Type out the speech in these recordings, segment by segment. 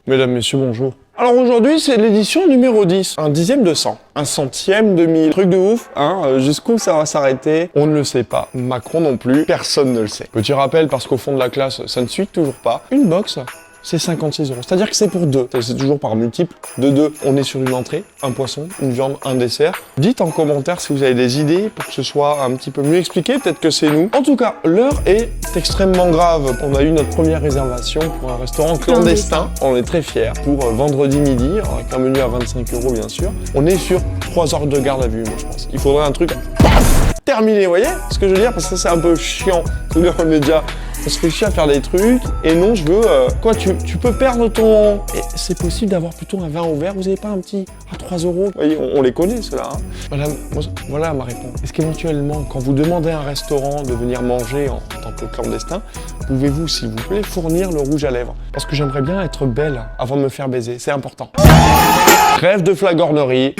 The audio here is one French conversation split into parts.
Mesdames, messieurs, bonjour. Alors aujourd'hui, c'est l'édition numéro 10. Un dixième de cent. Un centième de mille. Truc de ouf, hein. Jusqu'où ça va s'arrêter? On ne le sait pas. Macron non plus. Personne ne le sait. Petit rappel, parce qu'au fond de la classe, ça ne suit toujours pas. Une box, c'est 56 €. C'est-à-dire que c'est pour deux. C'est toujours par multiple de deux. On est sur une entrée, un poisson, une viande, un dessert. Dites en commentaire si vous avez des idées pour que ce soit un petit peu mieux expliqué. Peut-être que c'est nous. En tout cas, l'heure est extrêmement grave. On a eu notre première réservation pour un restaurant clandestin. On est très fiers. Pour vendredi midi, avec un menu à 25 € bien sûr. On est sur 3 heures de garde à vue, moi je pense. Il faudrait un truc terminé, vous voyez ce que je veux dire? Parce que c'est un peu chiant. On est déjà... On se réussit à faire des trucs, et non, je veux... Quoi, tu peux perdre ton... Et c'est possible d'avoir plutôt un vin au verre, vous n'avez pas un petit à 3 €? Vous voyez, on les connaît, ceux-là. Hein. Voilà ma réponse. Est-ce qu'éventuellement, quand vous demandez à un restaurant de venir manger en tant que clandestin, pouvez-vous, s'il vous plaît, fournir le rouge à lèvres? Parce que j'aimerais bien être belle avant de me faire baiser, c'est important. Rêve de flagornerie.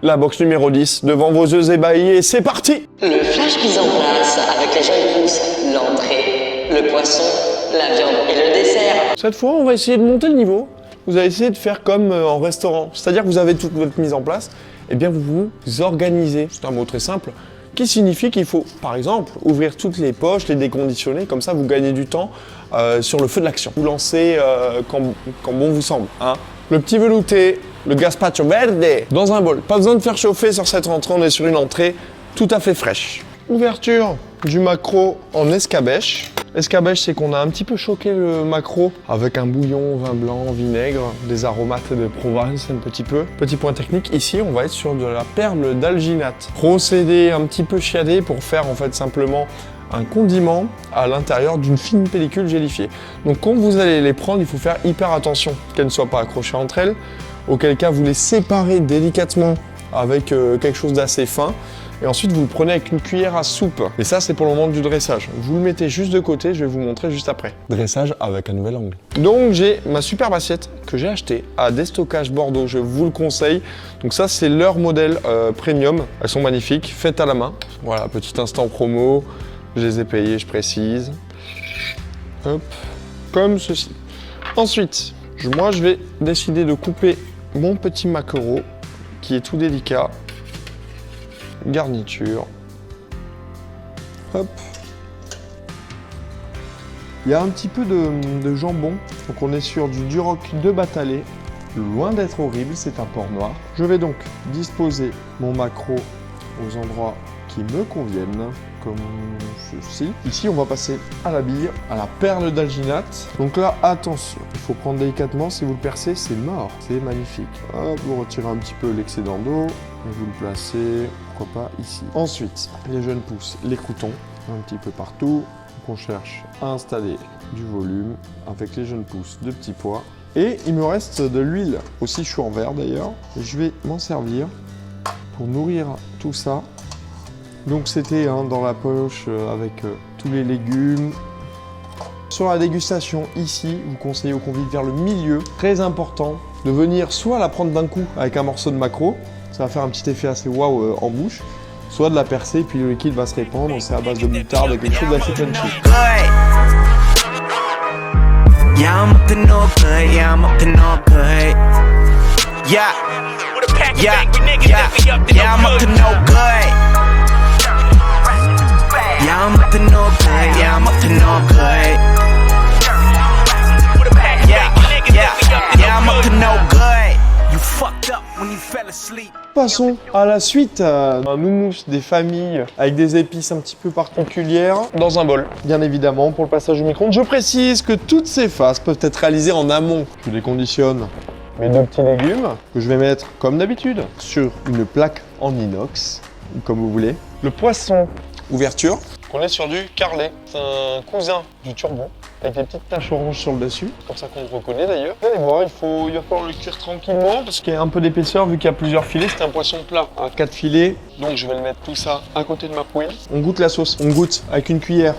La box numéro 10, devant vos yeux ébahis, et c'est parti! Le flash mise en place avec les jeunes pousses, l'entrée, le poisson, la viande et le dessert. Cette fois, on va essayer de monter le niveau. Vous allez essayer de faire comme en restaurant. C'est-à-dire que vous avez toute votre mise en place, et bien vous vous organisez. C'est un mot très simple, qui signifie qu'il faut, par exemple, ouvrir toutes les poches, les déconditionner, comme ça vous gagnez du temps sur le feu de l'action. Vous lancez quand bon vous semble. Hein. Le petit velouté, le gazpacho verde, dans un bol. Pas besoin de faire chauffer sur cette entrée, on est sur une entrée tout à fait fraîche. Ouverture du maquereau en escabèche. Escabèche, c'est qu'on a un petit peu choqué le maquereau avec un bouillon, vin blanc, vinaigre, des aromates de Provence un petit peu. Petit point technique, ici on va être sur de la perle d'alginate. Procédé un petit peu chiadé pour faire en fait simplement un condiment à l'intérieur d'une fine pellicule gélifiée. Donc quand vous allez les prendre, il faut faire hyper attention qu'elles ne soient pas accrochées entre elles, auquel cas vous les séparez délicatement avec quelque chose d'assez fin, et ensuite vous le prenez avec une cuillère à soupe. Et ça c'est pour le moment du dressage. Vous le mettez juste de côté, je vais vous montrer juste après. Dressage avec un nouvel angle. Donc j'ai ma superbe assiette que j'ai achetée à Déstockage Bordeaux, je vous le conseille. Donc ça c'est leur modèle premium, elles sont magnifiques, faites à la main. Voilà, petit instant promo. Je les ai payés, je précise. Hop, comme ceci. Ensuite, moi je vais décider de couper mon petit maquereau, qui est tout délicat. Garniture. Hop. Il y a un petit peu de jambon, donc on est sur du duroc de Batalet. Loin d'être horrible, c'est un porc noir. Je vais donc disposer mon maquereau aux endroits qui me conviennent, comme ceci. Ici, on va passer à la bille, à la perle d'alginate. Donc là, attention, il faut prendre délicatement. Si vous le percez, c'est mort. C'est magnifique. Hop, vous retirez un petit peu l'excédent d'eau et vous le placez, pourquoi pas, ici. Ensuite, les jeunes pousses, les croutons, un petit peu partout. Donc on cherche à installer du volume avec les jeunes pousses de petits pois. Et il me reste de l'huile, aussi chaud en verre d'ailleurs. Je vais m'en servir pour nourrir tout ça. Donc c'était dans la poche avec tous les légumes. Sur la dégustation, ici, vous conseillez aux convives vers le milieu. Très important de venir soit la prendre d'un coup avec un morceau de maquereau, ça va faire un petit effet assez waouh en bouche, soit de la percer puis le liquide va se répandre. C'est à base de moutarde, quelque chose d'assez punchy. Yeah, I'm up to no good. Yeah, I'm up to no good. Yeah, yeah, I'm up to no good. Yeah, I'm up to no good. Yeah, I'm up to no good. Yeah, I'm up to no good. You fucked up when you fell asleep. Passons à la suite, un houmous des familles avec des épices un petit peu particulières dans un bol. Bien évidemment, pour le passage au micro-ondes, je précise que toutes ces phases peuvent être réalisées en amont. Je déconditionne mes deux petits légumes que je vais mettre, comme d'habitude, sur une plaque en inox, comme vous voulez. Le poisson, ouverture. On est sur du carlet, c'est un cousin du turbon, avec des petites taches oranges sur le dessus, c'est comme ça qu'on le reconnaît d'ailleurs. Vous allez voir, il va falloir le cuire tranquillement, parce qu'il y a un peu d'épaisseur vu qu'il y a plusieurs filets, c'est un poisson plat à 4 filets, donc je vais le mettre tout ça à côté de ma poêle. On goûte la sauce, on goûte avec une cuillère.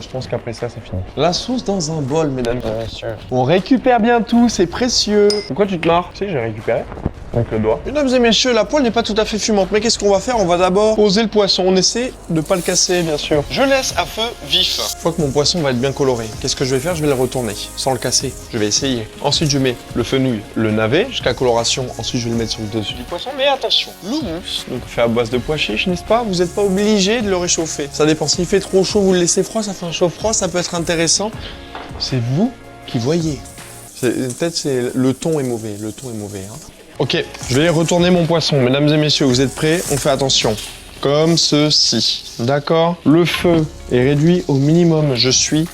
Je pense qu'après ça, c'est fini. La sauce dans un bol, mesdames et messieurs. On récupère bien tout, c'est précieux. Pourquoi tu te marres? Tu sais, j'ai récupéré. Avec le doigt. Mesdames et messieurs, la poêle n'est pas tout à fait fumante. Mais qu'est-ce qu'on va faire? On va d'abord poser le poisson. On essaie de pas le casser, bien sûr. Je laisse à feu vif. Une fois que mon poisson va être bien coloré, qu'est-ce que je vais faire? Je vais le retourner sans le casser. Je vais essayer. Ensuite, je mets le fenouil, le navet jusqu'à coloration. Ensuite, je vais le mettre sur le dessus du poisson. Mais attention, l'houmous, donc fait à base de pois chiches, n'est-ce pas? Vous n'êtes pas obligé de le réchauffer. Ça dépend. S'il fait trop chaud, vous le laissez froid. Ça fait un chaud froid. Ça peut être intéressant. C'est vous qui voyez. Peut-être c'est le ton est mauvais. Le ton est mauvais. Hein. Ok, je vais retourner mon poisson. Mesdames et messieurs, vous êtes prêts? On fait attention. Comme ceci. D'accord? Le feu est réduit au minimum. Je suis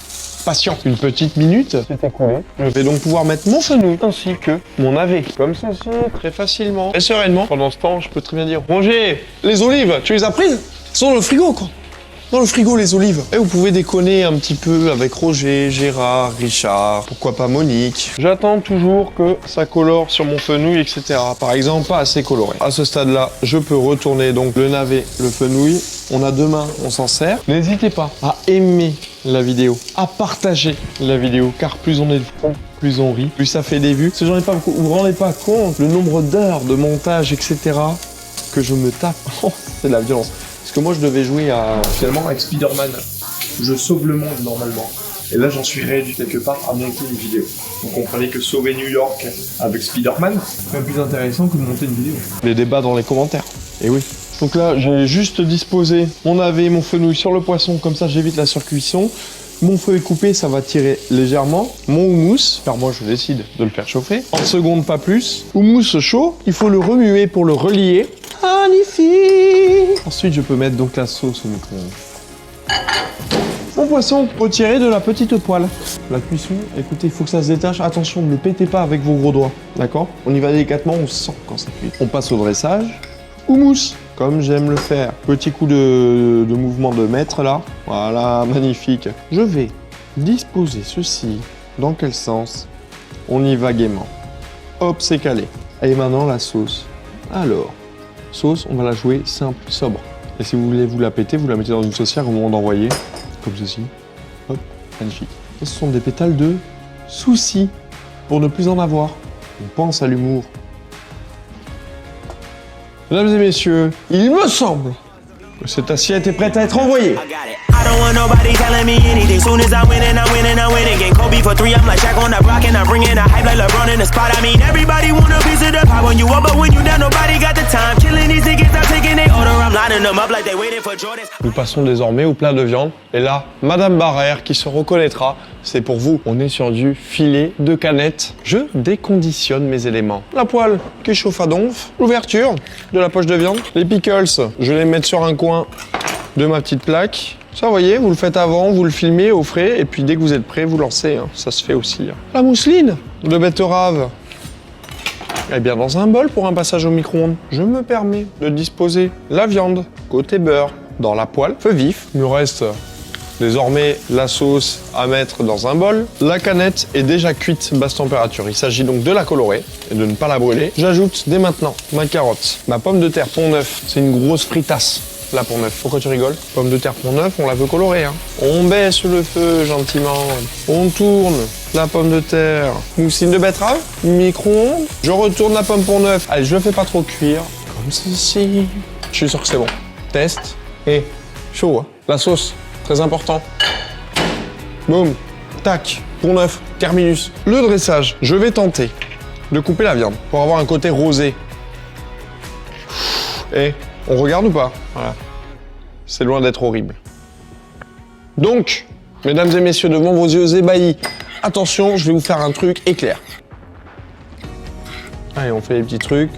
patient. Une petite minute. C'est écoulé. Je vais donc pouvoir mettre mon fenouil ainsi que mon navet. Comme ceci, très facilement. Et sereinement. Pendant ce temps, je peux très bien dire Roger, les olives, tu les as prises? Elles sont dans le frigo, quoi. Dans le frigo, les olives. Et vous pouvez déconner un petit peu avec Roger, Gérard, Richard, pourquoi pas Monique. J'attends toujours que ça colore sur mon fenouil, etc. Par exemple, pas assez coloré. À ce stade-là, je peux retourner donc le navet, le fenouil. On a deux mains, on s'en sert. N'hésitez pas à aimer la vidéo, à partager la vidéo, car plus on est de fond, plus on rit, plus ça fait des vues. Si j'en ai pas beaucoup, vous vous rendez pas compte le nombre d'heures de montage, etc. que je me tape. Oh, c'est de la violence. Parce que moi, je devais jouer finalement avec Spider-Man. Je sauve le monde normalement. Et là, j'en suis réduit quelque part à monter une vidéo. Vous comprenez que sauver New York avec Spider-Man, c'est même plus intéressant que de monter une vidéo. Les débats dans les commentaires. Et oui. Donc là, j'ai juste disposé mon navet, mon fenouil sur le poisson. Comme ça, j'évite la surcuisson. Mon feu est coupé, ça va tirer légèrement. Mon houmous, car moi, je décide de le faire chauffer. En seconde, pas plus. Houmous chaud, il faut le remuer pour le relier. Magnifique! Ensuite, je peux mettre donc la sauce au micro-ondes. Mon poisson retiré de la petite poêle. La cuisson, écoutez, il faut que ça se détache. Attention, ne le pétez pas avec vos gros doigts. D'accord? On y va délicatement, on sent quand ça cuit. On passe au dressage. Houmous, comme j'aime le faire. Petit coup de mouvement de maître là. Voilà, magnifique. Je vais disposer ceci. Dans quel sens? On y va gaiement. Hop, c'est calé. Et maintenant la sauce. Alors, sauce, on va la jouer simple, sobre. Et si vous voulez vous la péter, vous la mettez dans une saucière au moment d'envoyer. Comme ceci. Hop, magnifique. Et ce sont des pétales de soucis. Pour ne plus en avoir. On pense à l'humour. Mesdames et messieurs, il me semble que cette assiette est prête à être envoyée. I don't want nobody telling me anything. Soon as I win and I win and I win again. Kobe for 3, I'm like Shaq on the block and I'm bringing the hype like LeBron in the spot. I mean, everybody want a piece of the pie when you up, but when you down, nobody got the time. Killing these niggas, I'm taking their order. I'm lining them up like they waiting for Jordan. Nous passons désormais au plat de viande. Et là, Madame Barrère qui se reconnaîtra, c'est pour vous. On est sur du filet de canette. Je déconditionne mes éléments. La poêle qui chauffe à donf. L'ouverture de la poche de viande. Les pickles, je vais les mettre sur un coin de ma petite plaque. Ça, vous voyez, vous le faites avant, vous le filmez au frais, et puis dès que vous êtes prêt, vous lancez. Hein. Ça se fait aussi. Hein. La mousseline de betterave. Eh bien, dans un bol pour un passage au micro-ondes, je me permets de disposer la viande côté beurre dans la poêle, feu vif. Il me reste désormais la sauce à mettre dans un bol. La canette est déjà cuite basse température. Il s'agit donc de la colorer et de ne pas la brûler. J'ajoute dès maintenant ma carotte, ma pomme de terre pont neuf. C'est une grosse fritasse. La pont neuf. Pourquoi tu rigoles? Pomme de terre pont neuf, on la veut colorer. Hein. On baisse le feu gentiment. On tourne la pomme de terre. Mousseline de betterave. Micro-ondes. Je retourne la pomme pont neuf. Allez, je le fais pas trop cuire. Comme ceci. Je suis sûr que c'est bon. Test. Et chaud. Hein. La sauce. Très important. Boum. Tac. Pont neuf. Terminus. Le dressage. Je vais tenter de couper la viande pour avoir un côté rosé. Et on regarde ou pas? Voilà. C'est loin d'être horrible. Donc, mesdames et messieurs, devant vos yeux ébahis, attention, je vais vous faire un truc éclair. Allez, on fait les petits trucs.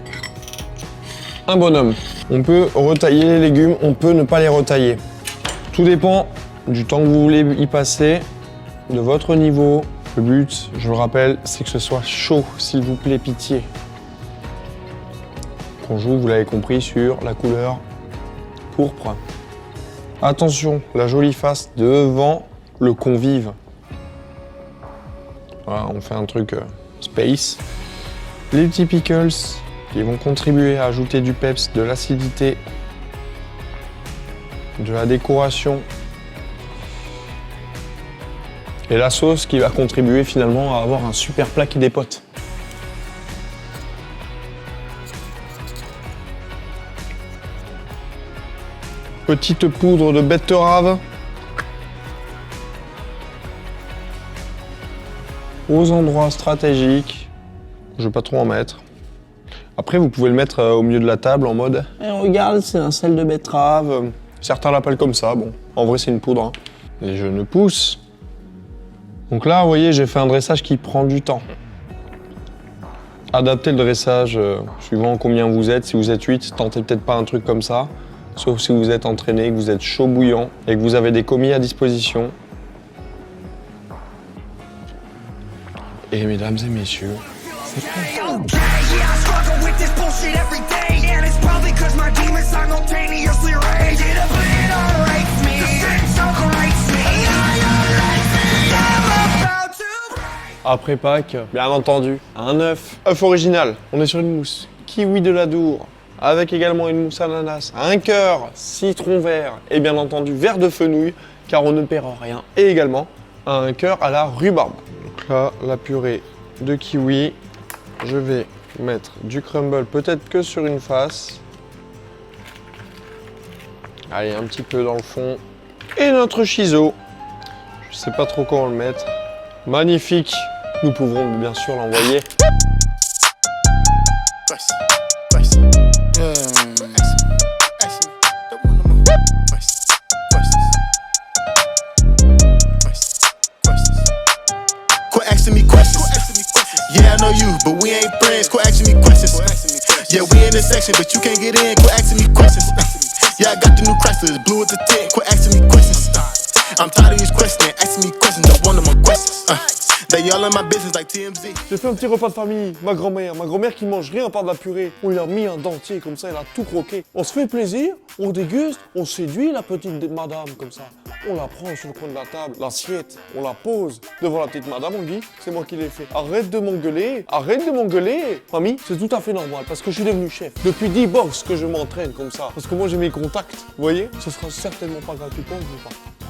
Un bonhomme. On peut retailler les légumes, on peut ne pas les retailler. Tout dépend du temps que vous voulez y passer, de votre niveau. Le but, je le rappelle, c'est que ce soit chaud, s'il vous plaît, pitié. On joue, vous l'avez compris, sur la couleur pourpre. Attention, la jolie face devant le convive. Voilà, on fait un truc space. Les petits pickles qui vont contribuer à ajouter du peps, de l'acidité, de la décoration. Et la sauce qui va contribuer finalement à avoir un super plat qui dépote. Petite poudre de betterave. Aux endroits stratégiques. Je vais pas trop en mettre. Après, vous pouvez le mettre au milieu de la table en mode eh, regarde, c'est un sel de betterave. Certains l'appellent comme ça. Bon, en vrai, c'est une poudre. Hein. Et je ne pousse. Donc là, vous voyez, j'ai fait un dressage qui prend du temps. Adaptez le dressage suivant combien vous êtes. Si vous êtes 8, tentez peut-être pas un truc comme ça. Sauf si vous êtes entraîné, que vous êtes chaud bouillant et que vous avez des commis à disposition. Et mesdames et messieurs, c'est prêt. Après Pâques, bien entendu, un œuf. œuf original, on est sur une mousse. Kiwi de l'Adour, avec également une mousse ananas, un cœur, citron vert et bien entendu verre de fenouil, car on ne perd rien. Et également un cœur à la rhubarbe. Donc là, la purée de kiwi, je vais mettre du crumble, peut-être que sur une face. Allez, un petit peu dans le fond. Et notre shiso. Je sais pas trop comment le mettre. Magnifique. Nous pouvons bien sûr l'envoyer. Yeah, I know you, but we ain't friends. Quit asking me questions. Yeah, we in this section, but you can't get in. Quit asking me questions. Yeah, I got the new Chrysler, blue at the tent. Quit asking me questions. I'm tired of these questions, asking me questions. I want them questions. They all in my business like TMZ. J'ai fait un petit repas de famille, ma grand-mère qui mange rien à part de la purée. On lui a mis un dentier comme ça, elle a tout croqué. On se fait plaisir, on déguste, on séduit la petite madame comme ça. On la prend sur le coin de la table, l'assiette, on la pose devant la petite madame, on dit c'est moi qui l'ai fait. Arrête de m'engueuler, arrête de m'engueuler. Mamie, c'est tout à fait normal parce que je suis devenu chef. Depuis 10 box que je m'entraîne comme ça, parce que moi j'ai mes contacts, vous voyez, ce sera certainement pas gratuit pour vous.